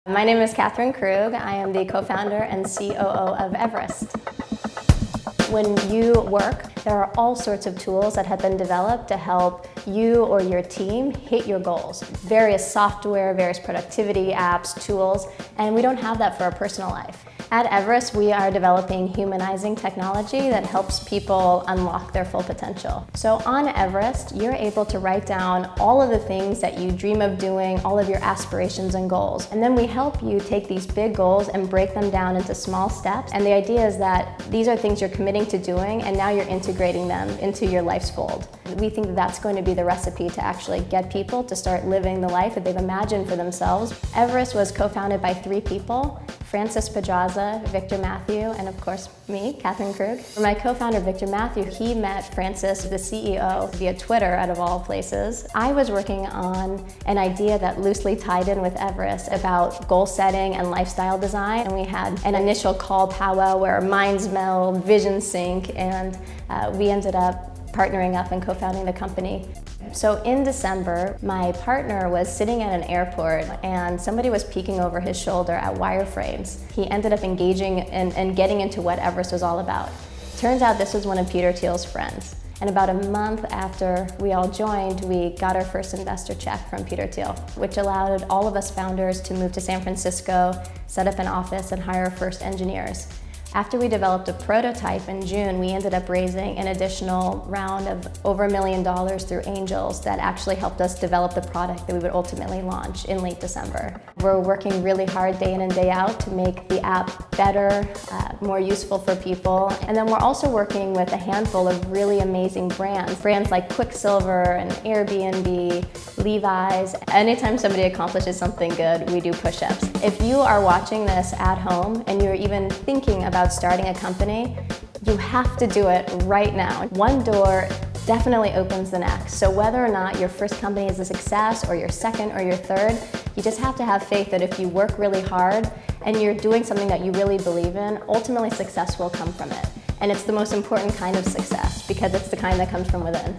My name is Catherine Krug. I am the co-founder and COO of Everest. When you work, there are all sorts of tools that have been developed to help you or your team hit your goals. Various software, various productivity apps, tools, and we don't have that for our personal life. At Everest, we are developing humanizing technology that helps people unlock their full potential. So on Everest, you're able to write down all of the things that you dream of doing, all of your aspirations and goals. And then we help you take these big goals and break them down into small steps. And the idea is that these are things you're committing to doing, and now you're integrating them into your life's fold. We think that that's going to be the recipe to actually get people to start living the life that they've imagined for themselves. Everest was co-founded by 3 people: Francis Pedraza, Victor Matthew, and of course me, Catherine Krug. My co-founder, Victor Matthew, he met Francis, the CEO, via Twitter, out of all places. I was working on an idea that loosely tied in with Everest about goal setting and lifestyle design, and we had an initial call powwow where our minds meld, visions sync, and we ended up partnering up and co-founding the company. So in December, my partner was sitting at an airport and somebody was peeking over his shoulder at wireframes. He ended up engaging and getting into what Everest was all about. Turns out this was one of Peter Thiel's friends. And about a month after we all joined, we got our first investor check from Peter Thiel, which allowed all of us founders to move to San Francisco, set up an office, and hire our first engineers. After we developed a prototype in June, we ended up raising an additional round of over $1 million through angels that actually helped us develop the product that we would ultimately launch in late December. We're working really hard day in and day out to make the app better, more useful for people. And then we're also working with a handful of really amazing brands like Quicksilver and Airbnb, Levi's. Anytime somebody accomplishes something good, we do push-ups. If you are watching this at home and you're even thinking about starting a company, you have to do it right now. One door definitely opens the next. So whether or not your first company is a success or your second or your third, you just have to have faith that if you work really hard and you're doing something that you really believe in, ultimately success will come from it. And it's the most important kind of success because it's the kind that comes from within.